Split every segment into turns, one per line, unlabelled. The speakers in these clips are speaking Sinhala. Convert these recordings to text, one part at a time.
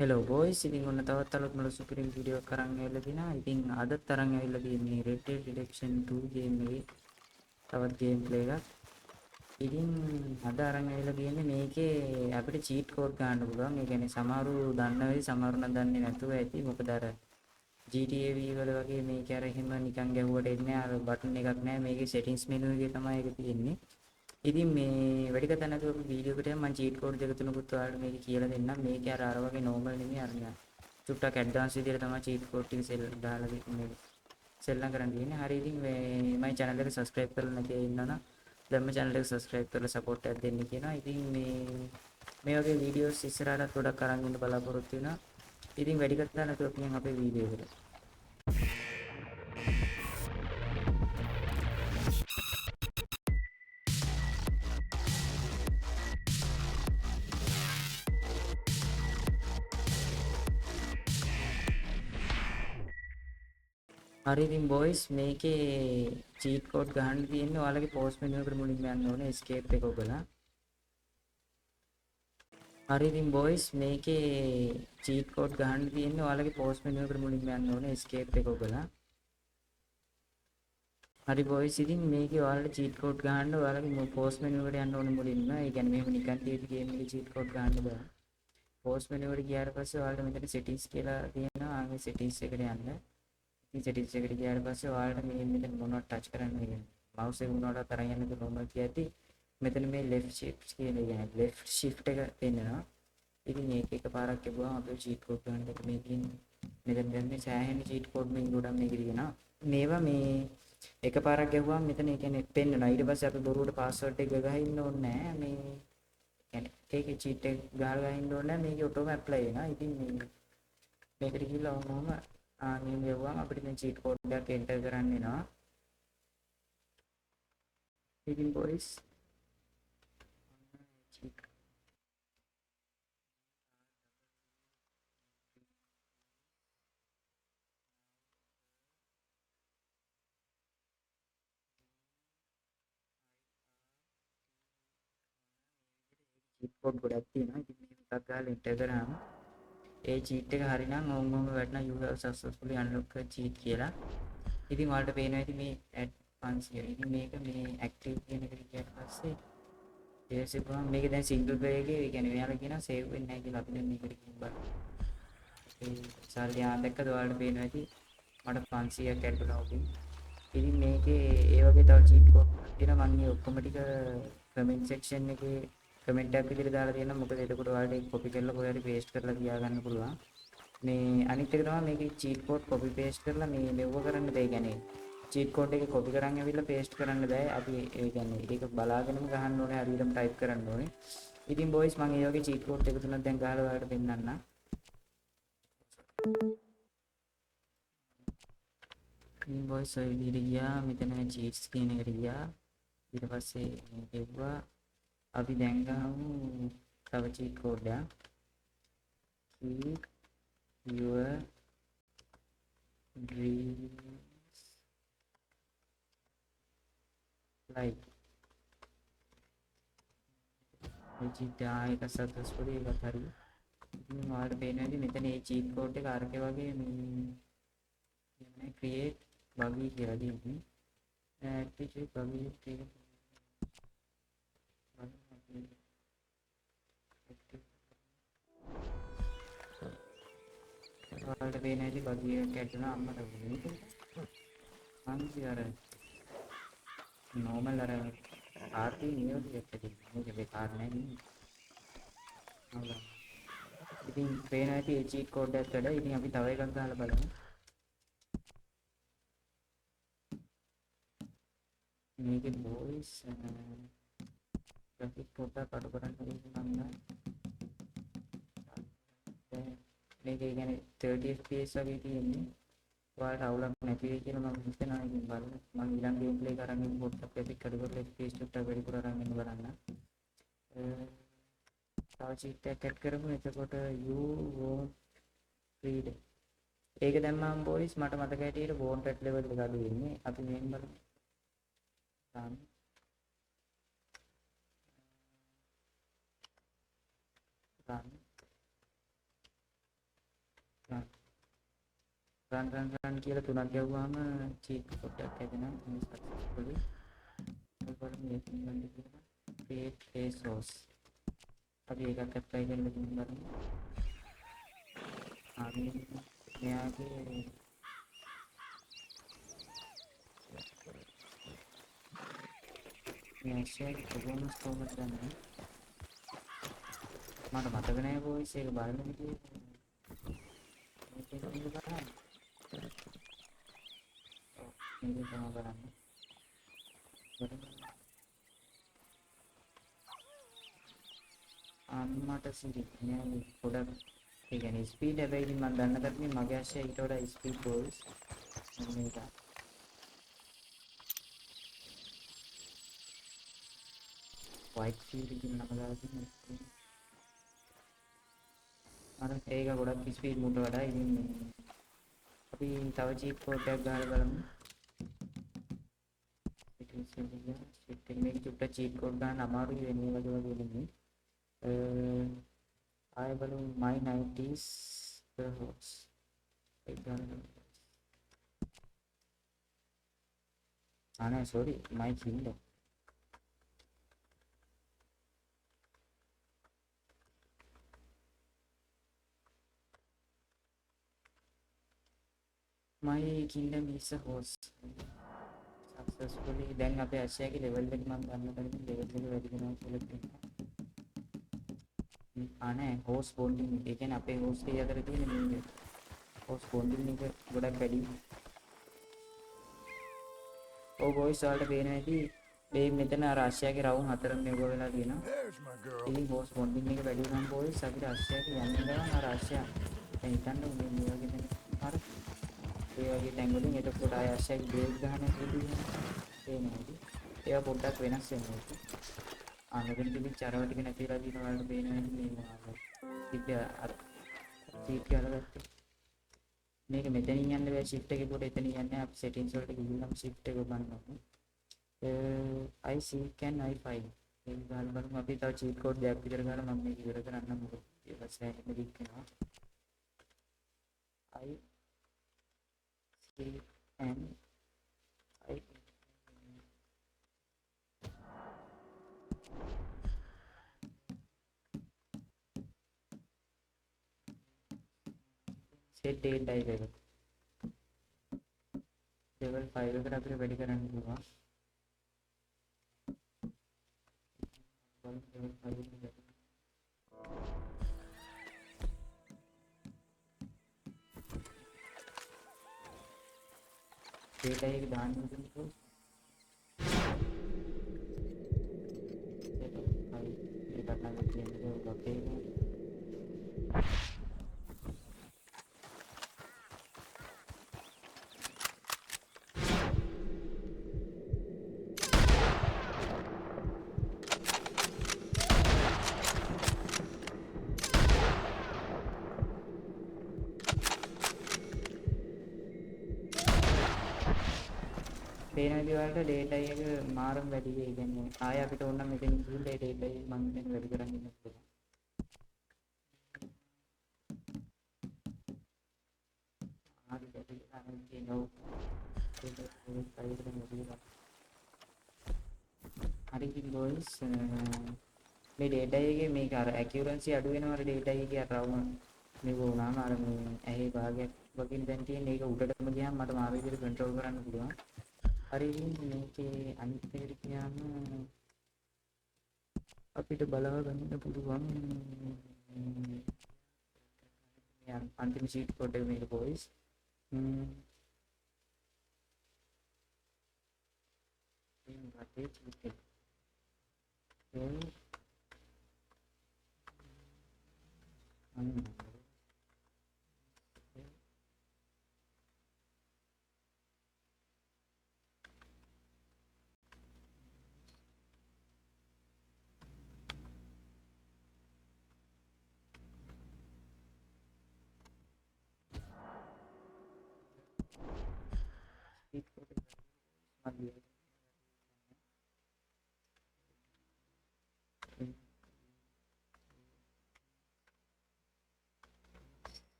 හෙලෝ බොයිස්, ඉතින් ඔන්න තවත් අලුත් මල සුපිරි වීඩියෝ එකක් අරන් ඇවිල්ලා තිනා. ඉතින් අදත් අරන් ඇවිල්ලා තියෙන්නේ Red Dead Redemption 2 ගේම් එකේ තවත් ගේම් ප්ලේ එකක්. ඉතින් අද අරන් ඇවිල්ලා තියෙන්නේ මේකේ අපිට චීට් කෝඩ් ගන්න පුළුවන්. ඒ කියන්නේ සමහරු දන්න වෙයි, සමහරු නම් දන්නේ නැතුව ඇති. මොකද අර GTA V වල වගේ මේක අර එහෙම නිකන් ගැහුවට එන්නේ අර බටන් එකක් නැහැ. මේකේ settings menu එකේ තමයි ඒක තියෙන්නේ. ඉතින් මේ වැඩි කතා නැතුව අපි වීඩියෝ එකට යමු. මම චීට් කෝඩ් දෙක තුනකුත් ඔයාලට මේක කියලා දෙන්නම්. මේක අර වගේ normal නෙමෙයි අර නිකන් චුට්ටක් ඇඩ්වාන්ස් විදියට තමයි චීට් කෝඩ් ටික දාලා මේ සෙල්ලම් කරන්න තියෙන්නේ. හරි ඉතින් මේ මයි channel එක subscribe කරලා නැති අය ඉන්නවනම් දැන්ම channel එක subscribe කරලා support එකක් දෙන්න කියනවා. ඉතින් මේ වගේ වීඩියෝස් ඉස්සරහට ගොඩක් අරන් ඉන්න බලාපොරොත්තු වෙනවා. ඉතින් වැඩි කතා නැතුව අපි යමු අපේ වීඩියෝ එකට. හරි ඉතින් බොයිස් මේකේ චීට් කෝඩ් ගහන්න තියෙන්නේ ඔයාලගේ පෝස්ට් මෙනු එකට මුලින්ම යන්න ඕනේ escape එක ඔබලා. හරි ඉතින් බොයිස් මේකේ චීට් කෝඩ් ගහන්න තියෙන්නේ ඔයාලගේ පෝස්ට් මෙනු එකට මුලින්ම යන්න ඕනේ escape එක ඔබලා. හරි බොයිස් ඉතින් මේකේ ඔයාලට චීට් කෝඩ් ගහන්න ඔයාලගේ පෝස්ට් මෙනු එකට යන්න ඕනේ මුලින්ම. ඒ කියන්නේ මෙහෙම නිකන් තියෙදි ගේම් එකේ චීට් කෝඩ් ගහන්න බෑ. පෝස්ට් මෙනු එකට ගියාට පස්සේ ඔයාලට මෙතන settings කියලා තියෙනවා. ආ මේ settings එකට යන්න. ඉතින් settings එකට ගියාට පස්සේ ඔයාලට මේ මෙතන මොනවද touch කරන්න කියන්නේ. mouse එක මොනවද තරන් යන්නද normal කියද්දි මෙතන මේ left shift කියන එක left shift එක පෙන්නනවා. ඉතින් මේක එකපාරක් කියපුවාම අපේ cheat code ගන්නකොට මේකෙන් මෙතන දැන් මේ සෑහෙන cheat code මේ ගොඩක් මේක තියෙනවා. මේවා මේ එකපාරක් ගැහුවාම මෙතන ඒ කියන්නේ පෙන්නනවා. ඊට පස්සේ අපි බොරුවට password එක ගහලා ඉන්න ඕනේ නැහැ. මේ කියන්නේ ඒකේ cheat එක ගහලා ඉන්න ඕනේ නැහැ. මේක ඔටෝම apply වෙනවා. ඉතින් මේකට ගිහිල්ලා වුණාම මේ ගැහුවාම අපිට දැන් cheat code එකක් enter කරන්න වෙනවා. ඉතින් boys cheat code ගොඩක් තියෙනවා. ඉතින් මේක එකක් ගහලා enter කරාම ඒ cheat එක හරිනම් ඔවුන්ම වැටෙන you have successfully unlocked cheat කියලා. ඉතින් ඔයාලට පේනවා ඉතින් මේ add 500. ඉතින් මේක මේ active කියන එකට ගියාට පස්සේ ඊටසේ පුළුවන් මේක දැන් single player එකේ ඒ කියන්නේ මෙයාලා කියනවා save වෙන්නේ නැහැ කියලා අපි දැන් මේකට කියමු බලන්න. ඒ සල්ලි ආදැක්කද ඔයාලට පේනවා ඇති මට 500ක් ඇඩ් වෙලා උඩින්. ඉතින් මේකේ ඒ වගේ තව cheat code තියෙනවා මම මේ ඔක්කොම ටික comment section එකේ comment එකක් විදිහට දාලා තියෙනවා. මොකද එතකොට ඔයාලට ඒක copy කරලා කොහේ හරි paste කරලා තියාගන්න පුළුවන්. මේ අනිත් එක තමයි මේකේ cheat code copy paste කරලා මේ මෙව්ව කරන්න බෑ. කියන්නේ cheat code එක copy කරන් ඇවිල්ලා paste කරන්න බෑ. අපි ඒ කියන්නේ ඒක බලාගෙනම ගහන්න ඕනේ, හරියටම type කරන්න ඕනේ. ඉතින් boys මම මේ වගේ cheat code එක තුනක් දැන් ගහලා ඔයාලට පෙන්නන්නම්. ඉතින් boys ඔය විදිහට ගියා මෙතන cheats කියන එකට ගියා. ඊට පස්සේ මේ ගෙව්වා අපි දැන් ගහමු තව cheat code එකක්. keep your dreams like එක successfully එකක් හරි. ඉතින් ඔයාලට පේනවා ඉතින් මෙතන මේ cheat code එක අරකේ වගේ මේ create buggy කියලා දෙන්නේ. activate buggy create ඔයාලට පේනවා ඉතින් buggy එකක් ඇඩ් වෙනවා අම්මට මේක. මං අර normal අර RP නියෝජ එකක් මේක බේකාර නෑ නේ. ඉතින් පේනවා ඇති ඒ cheat code එකත් වැඩ. ඉතින් අපි තව එකක් ගහලා බලමු. මේකේ voice graphic පොඩ්ඩක් අඩු කරන්න ඕනේ. මේක කියන්නේ 30 fps වගේ තියෙන්නේ. ඔයාලට අවුලක් නැති වෙයි කියලා මම හිතනවා. ඉතින් බලන්න මම ඊළඟ ගේම් ප්ලේ කරන් ඉන්න පොඩ්ඩක් graphic අඩු කරලා fps ටික වැඩිපුර අරන් ඉන්න බලන්න. තව cheat එකක් add කරමු. එතකොට you won't read. ඒක දැම්මම boys මට මතක හිටියේ won't read level එක අඩු වෙන්නේ. අපි මේක බලමු. run run රන් කියලා 3ක් ගැහුවාම චීට් පොඩ්ඩක් හැදෙනවා මේ සක්සස්ෆුලි ඒකවල මේක නිකන් කියනවා create a source අපි ඒකත් ඇප්ලයි කරලා බලමු අපි මෙයාගේ මේ ෂෙයාර් performance කොහොමද ගන්නේ මට මතක නෑ voice එක බලන්න විදියට මේක බලන්න මේක තමයි බලන්න මට සිරි නෑ පොඩක් ඒ කියන්නේ ස්පීඩ් හැබැයි මම දන්න තරමින් මගේ ආශය ඊට වඩා ස්පීඩ් ගෝල්ස් මේක වයිට් ෆීල්ඩ් එකකින් නම දාලා තියෙනවා අර ඒක ගොඩක් ස්පීඩ් මුට වඩා ඉතින් අපි තව චීට් කෝඩ් එකක් ගහලා බලමු ඉතින් මේක චුට්ට චීට් කෝඩ් ගන්න අමාරුයි වෙන්නේ වගේ නෙමෙයි ආයෙ බලමු my 90s per horse ඒක ගන්න sorry my kingdom my kingdom is a horse successfully දැන් අපේ ඇෂයාගේ level එක මම ගන්න කලින් level එක වැඩි වෙනවා කියලා කියනවා horse bonding ඒ කියන්නේ අපේ horse දෙක අතර තියෙන මේ horse bonding එක ගොඩක් වැඩි boys වලට පේනවා ඇති මේ මෙතන අර ඇෂයාගේ රවුම් හතරම මෙව වෙලා තියෙනවා ඉතින් horse bonding එක වැඩි වුණාම boys අපිට ඇෂයාගේ යන්න ගමන් අර ඇෂයා දැන් හිතන්න මේ වගේ දැන් අර ඒ වගේ තැන් වලින් එතකොට ආය ඇෂයාගේ බ්‍රේක් ගන්න තියෙනවා පේනවාද ඒවා පොඩ්ඩක් වෙනස් වෙනවා මෙතන තිබිච්ච අරව ටික නැතිලා දින වලට පේනවා මේ ඉතින් අර චීට් කරලා ගත්තා මේක මෙතනින් යන්න බෑ shift එකේ පොඩ එතනින් යන්නේ අපි settings වලට ගිහින් shift එක බලනවා I see can I find ඒක ගන්න බලමු අපි තව cheat code දෙකක් විතර ගන්න මම මේක ඉවර කරන්න මොකද ඒක සෑහෙන ලික් වෙනවා I see and I set date type එක level 5 එකට අපිට වැඩි කරන්න පුළුවන් level 5 එකට data එක දාන්න ඕනේ ඒක තමයි කියන්නේ ඔකේ පේනදී වලට data එක මාරම වැඩි වෙයි කියන්නේ ආය අපිට ඕන නම් මෙතන ගිහිල්ලා data එක මම මෙතන වැඩි කරන් ඉන්න පුළුවන් ආරි වැඩි කරන් කියනවා හරි ඉතින් boys මේ data එකේ මේක අර accuracy අඩු වෙනවා අර data එකේ අර රවුම මේක වුණාම අර මේ ඇහි භාගයක් වගේ දැන් තියෙන ඒක උඩටම ගියාම මට මාව විදිහට control කරන්න පුළුවන් හරි මේකේ අනිත් එකට කියන්න අපිට බලව ගන්න පුළුවන් අන්තිම sheet code එක මේක boys රටේ sheet එක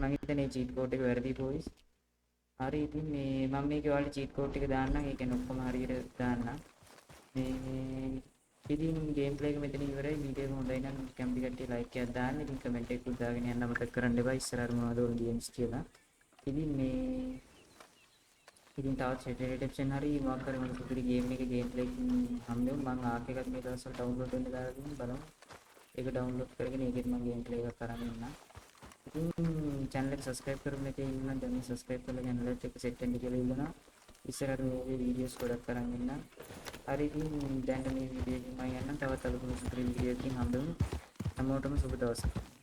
මම හිතන්නේ චීට් කෝඩ් එක වැරදි බොයිස්. හරි ඉතින් මේ මම මේකේ ඔයාලට චීට් කෝඩ් ටික දාන්නම්. ඒ කියන්නේ ඔක්කොම හරියට දාන්නම්. මේ ඉතින් ගේම් ප්ලේ එක මෙතන ඉවරයි. වීඩියෝ එක හොඳයි නම් කැමති කට්ටිය ලයික් එකක් දාන්න. ඉතින් කමෙන්ට් එකක් දාගෙන යන්න අමතක කරන්න එපා. ඉස්සරහට මොනවද ඕන ගේම්ස් කියලා. ඉතින් මේ ඉතින් තවත් සෙට් රිඩෙම්ප්ෂන් හරි මොකක් හරි මම සුපිරි ගේම් එකේ ගේම් ප්ලේ එකකින් හම්බෙමු. මම ආක් එකක් මේ දවස්වල ඩවුන්ලෝඩ් වෙන්න දාලා තියෙනවා. බලමු. ඒක ඩවුන්ලෝඩ් කරගෙන ඒකෙත් මම ගේම් ප්ලේ එකක් කරන් ඉන්නම්. ඉතින් channel එක subscribe කරන්න නැති අය ඉන්නවා. දැන් subscribe කරලා channel එක set වෙන්න කියලා ඉල්ලනවා. ඉස්සරහට මේ වීඩියෝස් ගොඩක් කරන් ඉන්නම්. හරි ඉතින් දැන් මේ වීඩියෝ එකෙන් මම යන්නම්. තවත් අලුත් සුපිරි වීඩියෝ එකකින් හම්බෙමු. හැමෝටම සුබ දවසක්.